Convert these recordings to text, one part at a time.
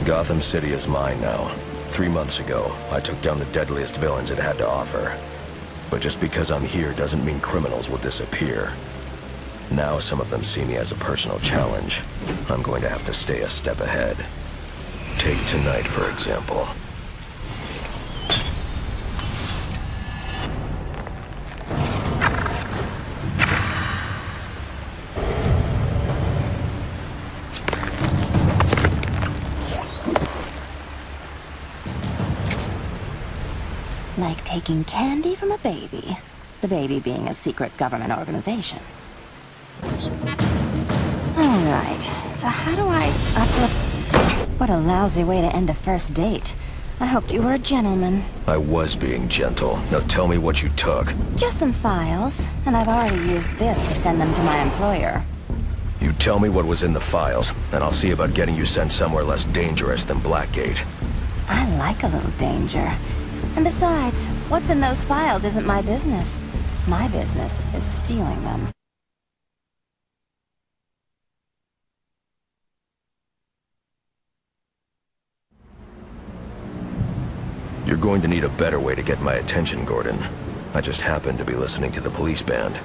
Gotham City is mine now. 3 months ago, I took down the deadliest villains it had to offer. But just because I'm here doesn't mean criminals will disappear. Now some of them see me as a personal challenge. I'm going to have to stay a step ahead. Take tonight, for example. Like taking candy from a baby. The baby being a secret government organization. Alright, so how do I What a lousy way to end a first date. I hoped you were a gentleman. I was being gentle. Now tell me what you took. Just some files, and I've already used this to send them to my employer. You tell me what was in the files, and I'll see about getting you sent somewhere less dangerous than Blackgate. I like a little danger. And besides, what's in those files isn't my business. My business is stealing them. You're going to need a better way to get my attention, Gordon. I just happened to be listening to the police band.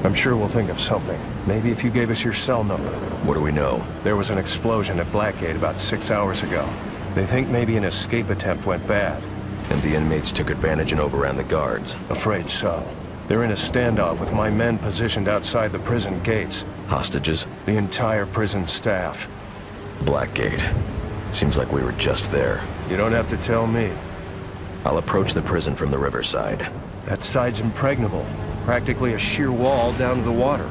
I'm sure we'll think of something. Maybe if you gave us your cell number. What do we know? There was an explosion at Blackgate about 6 hours ago. They think maybe an escape attempt went bad. And the inmates took advantage and overran the guards. Afraid so. They're in a standoff with my men positioned outside the prison gates. Hostages? The entire prison staff. Blackgate. Seems like we were just there. You don't have to tell me. I'll approach the prison from the riverside. That side's impregnable. Practically a sheer wall down to the water.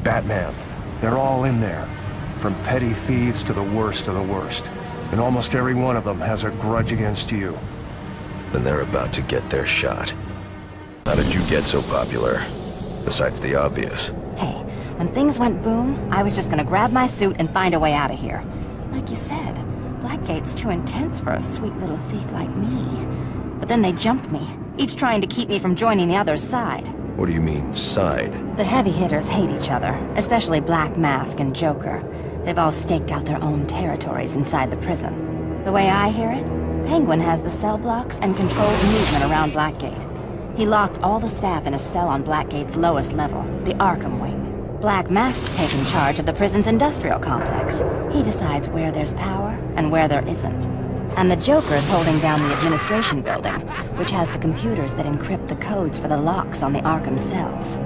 Batman. They're all in there. From petty thieves to the worst of the worst. And almost every one of them has a grudge against you. Then they're about to get their shot. How did you get so popular? Besides the obvious. Hey, when things went boom, I was just gonna grab my suit and find a way out of here. Like you said, Blackgate's too intense for a sweet little thief like me. But then they jumped me, each trying to keep me from joining the other side. What do you mean, side? The heavy hitters hate each other, especially Black Mask and Joker. They've all staked out their own territories inside the prison. The way I hear it, Penguin has the cell blocks and controls movement around Blackgate. He locked all the staff in a cell on Blackgate's lowest level, the Arkham Wing. Black Mask's taken charge of the prison's industrial complex. He decides where there's power and where there isn't. And the Joker's holding down the administration building, which has the computers that encrypt the codes for the locks on the Arkham cells.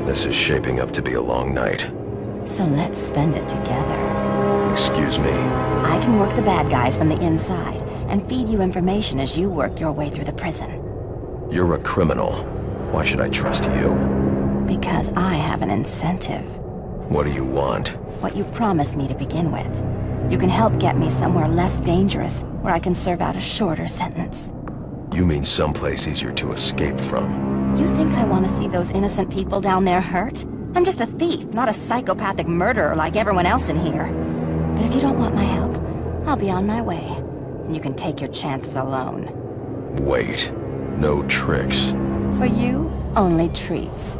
This is shaping up to be a long night. So let's spend it together. Excuse me? I can work the bad guys from the inside, and feed you information as you work your way through the prison. You're a criminal. Why should I trust you? Because I have an incentive. What do you want? What you promised me to begin with. You can help get me somewhere less dangerous, where I can serve out a shorter sentence. You mean someplace easier to escape from? You think I want to see those innocent people down there hurt? I'm just a thief, not a psychopathic murderer like everyone else in here. But if you don't want my help, I'll be on my way, and you can take your chances alone. Wait. No tricks. For you, only treats.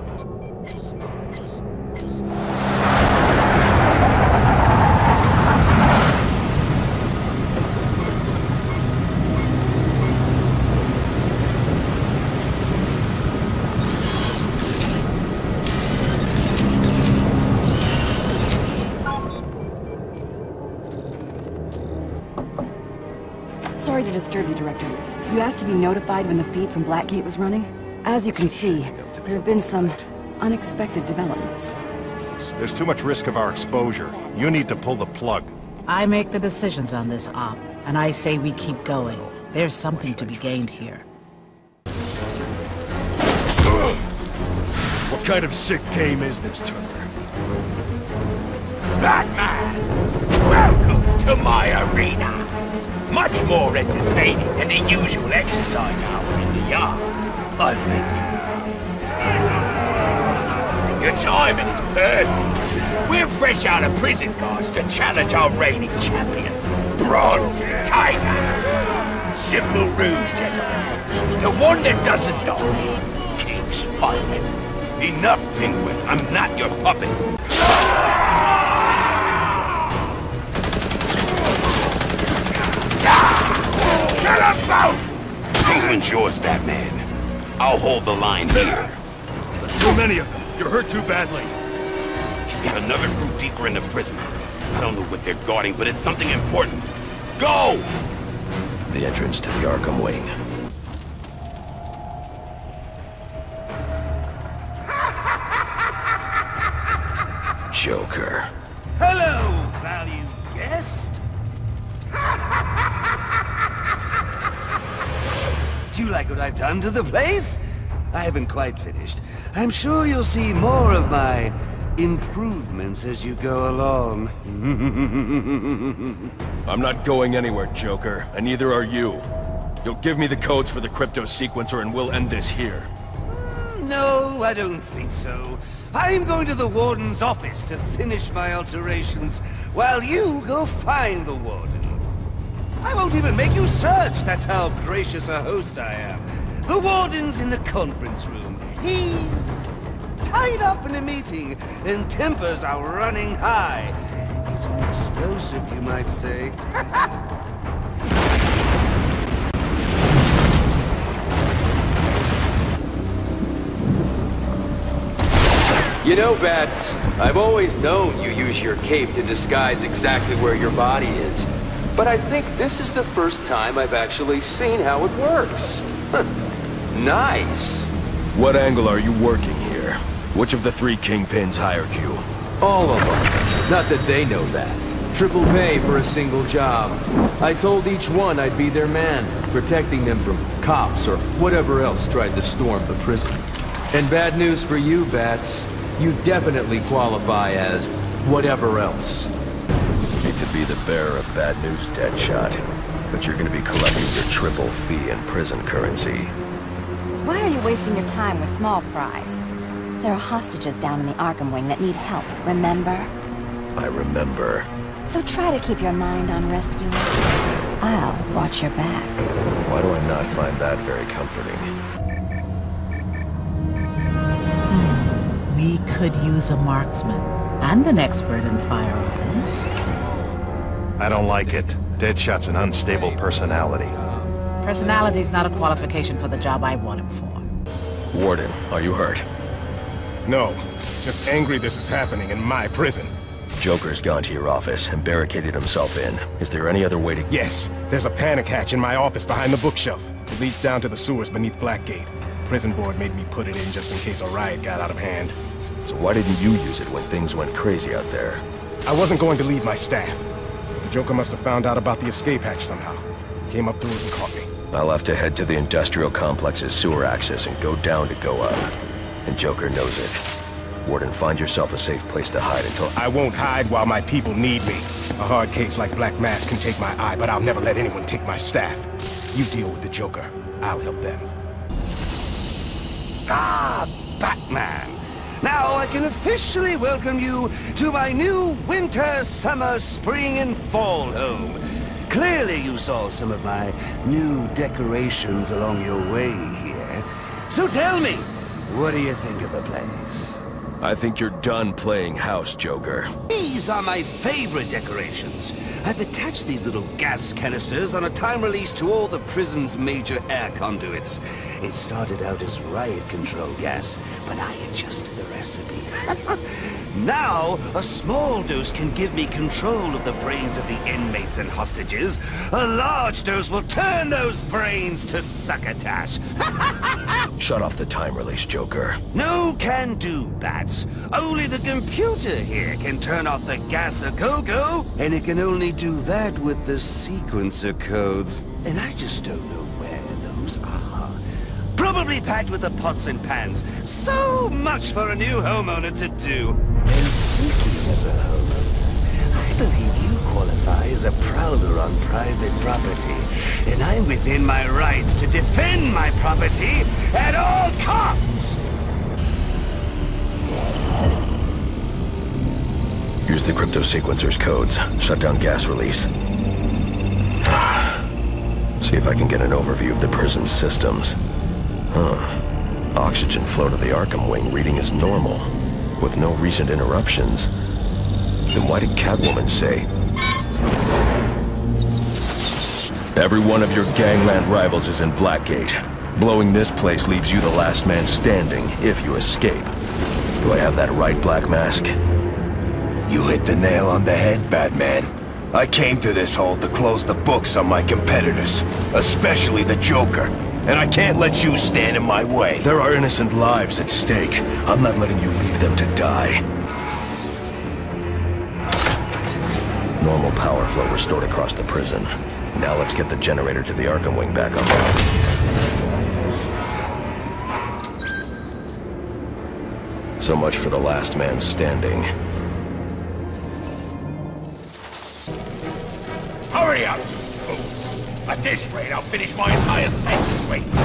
Sorry to disturb you, Director. You asked to be notified when the feed from Blackgate was running? As you can see, there have been some unexpected developments. There's too much risk of our exposure. You need to pull the plug. I make the decisions on this op, and I say we keep going. There's something to be gained here. What kind of sick game is this, Turner? Batman! Welcome to my arena! Much more entertaining than the usual exercise hour in the yard, I think. Your timing is perfect. We're fresh out of prison, guys, to challenge our reigning champion, Bronze Tiger. Simple rules, gentlemen. The one that doesn't die keeps fighting. Enough, Penguin. I'm not your puppet. one's yours, Batman. I'll hold the line here. Too many of them. You're hurt too badly. He's got another group deeper in the prison. I don't know what they're guarding, but it's something important. Go! The entrance to the Arkham wing. Joker. Hello, valued guest. Do you like what I've done to the place? I haven't quite finished. I'm sure you'll see more of my improvements as you go along. I'm not going anywhere, Joker, and neither are you. You'll give me the codes for the crypto sequencer and we'll end this here. No, I don't think so. I'm going to the Warden's office to finish my alterations, while you go find the Warden. I won't even make you search, that's how gracious a host I am. The Warden's in the conference room. He's tied up in a meeting, and tempers are running high. He's an explosive, you might say. You know, Bats, I've always known you use your cape to disguise exactly where your body is. But I think this is the first time I've actually seen how it works. Nice. What angle are you working here? Which of the three kingpins hired you? All of them. Not that they know that. Triple pay for a single job. I told each one I'd be their man, protecting them from cops or whatever else tried to storm the prison. And bad news for you, Bats. You definitely qualify as whatever else. Hate to be the bearer of bad news, Deadshot, but you're gonna be collecting your triple fee in prison currency. Why are you wasting your time with small fries? There are hostages down in the Arkham wing that need help, remember? I remember. So try to keep your mind on rescuing. I'll watch your back. Why do I not find that very comforting? We could use a marksman and an expert in firearms. I don't like it. Deadshot's an unstable personality. Personality's not a qualification for the job I want him for. Warden, are you hurt? No, just angry this is happening in my prison. Joker's gone to your office and barricaded himself in. Is there any other way to... Yes, there's a panic hatch in my office behind the bookshelf. It leads down to the sewers beneath Blackgate. Prison board made me put it in just in case a riot got out of hand. So why didn't you use it when things went crazy out there? I wasn't going to leave my staff. The Joker must have found out about the escape hatch somehow. Came up through it and caught me. I'll have to head to the industrial complex's sewer access and go down to go up. And Joker knows it. Warden, find yourself a safe place to hide until... I won't hide while my people need me. A hard case like Black Mask can take my eye, but I'll never let anyone take my staff. You deal with the Joker. I'll help them. Ah, Batman! Now I can officially welcome you to my new winter, summer, spring, and fall home. Clearly you saw some of my new decorations along your way here. So tell me, what do you think of the place? I think you're done playing house, Joker. These are my favorite decorations. I've attached these little gas canisters on a time release to all the prison's major air conduits. It started out as riot control gas, but I adjusted the recipe. Now, a small dose can give me control of the brains of the inmates and hostages. A large dose will turn those brains to succotash. Shut off the time release, Joker. No can do, Bats. Only the computer here can turn off the gas a-go-go, and it can only do that with the sequencer codes. And I just don't know where those are. Probably packed with the pots and pans. So much for a new homeowner to do. And speaking as a homeowner, I believe you qualify as a prowler on private property. And I'm within my rights to defend my property at all costs! Use the crypto sequencer's codes. Shut down gas release. See if I can get an overview of the prison's systems. Oxygen flow to the Arkham wing reading is normal, with no recent interruptions. Then why did Catwoman say... Every one of your gangland rivals is in Blackgate. Blowing this place leaves you the last man standing, if you escape. Do I have that right, Black Mask? You hit the nail on the head, Batman. I came to this hole to close the books on my competitors, especially the Joker. And I can't let you stand in my way. There are innocent lives at stake. I'm not letting you leave them to die. Normal power flow restored across the prison. Now let's get the generator to the Arkham wing back online. So much for the last man standing. Hurry up, you fools! At this rate, I'll finish my entire sentence waiting for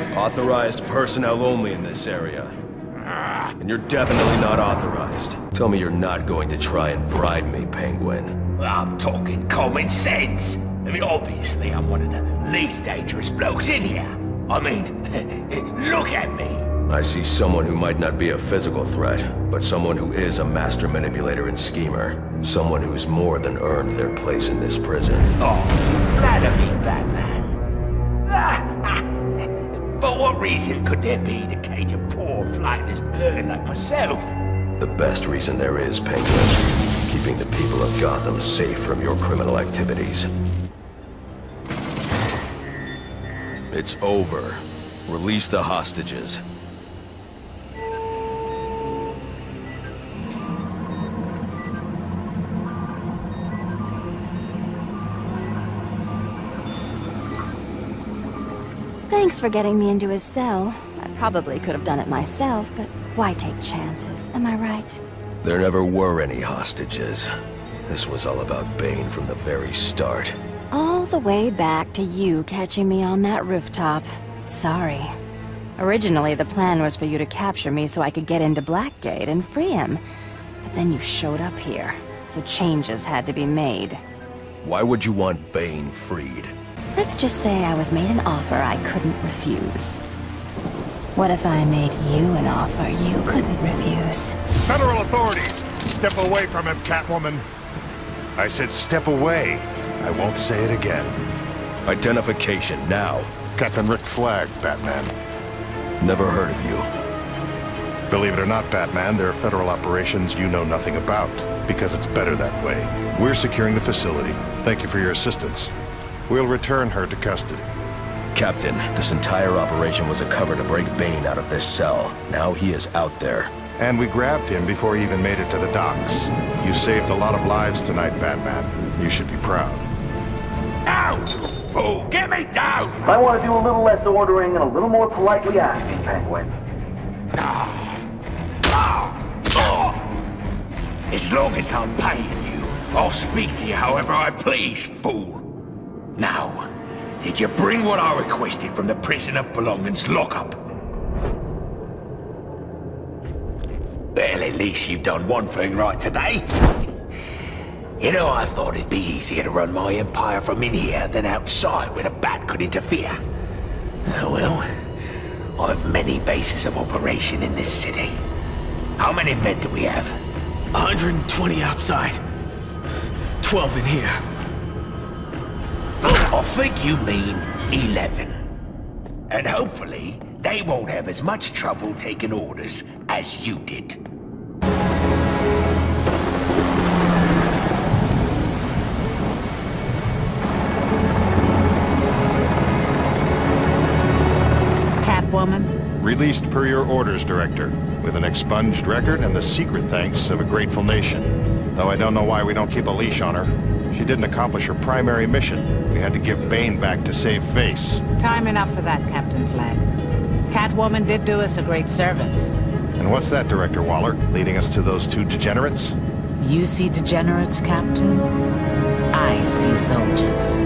you. Authorized personnel only in this area. And you're definitely not authorized. Tell me you're not going to try and bribe me, Penguin. I'm talking common sense. I mean, obviously, I'm one of the least dangerous blokes in here. I mean, look at me. I see someone who might not be a physical threat, but someone who is a master manipulator and schemer. Someone who's more than earned their place in this prison. Oh, you flatter me, Batman. For what reason could there be to cage a poor, flightless bird like myself? The best reason there is, Penguin. Keeping the people of Gotham safe from your criminal activities. It's over. Release the hostages. Thanks for getting me into his cell. I probably could have done it myself, but why take chances, am I right? There never were any hostages. This was all about Bane from the very start. All the way back to you catching me on that rooftop. Sorry. Originally, the plan was for you to capture me so I could get into Blackgate and free him. But then you showed up here, so changes had to be made. Why would you want Bane freed? Let's just say I was made an offer I couldn't refuse. What if I made you an offer you couldn't refuse? Federal authorities, step away from him, Catwoman. I said step away. I won't say it again. Identification, now. Captain Rick Flag, Batman. Never heard of you. Believe it or not, Batman, there are federal operations you know nothing about, because it's better that way. We're securing the facility. Thank you for your assistance. We'll return her to custody. Captain, this entire operation was a cover to break Bane out of this cell. Now he is out there. And we grabbed him before he even made it to the docks. You saved a lot of lives tonight, Batman. You should be proud. Ow! Fool, get me down! I want to do a little less ordering and a little more politely asking, Penguin. As long as I'm paying you, I'll speak to you however I please, fool. Now, did you bring what I requested from the prisoner belongings lockup? Well, at least you've done one thing right today. You know, I thought it'd be easier to run my empire from in here than outside where a bat could interfere. Oh well, I've many bases of operation in this city. How many men do we have? 120 outside. 12 in here. I think you mean 11. And hopefully, they won't have as much trouble taking orders as you did. Catwoman? Released per your orders, Director, with an expunged record and the secret thanks of a grateful nation. Though I don't know why we don't keep a leash on her. She didn't accomplish her primary mission. We had to give Bane back to save face. Time enough for that, Captain Flag. Catwoman did do us a great service. And what's that, Director Waller? Leading us to those two degenerates? You see degenerates, Captain? I see soldiers.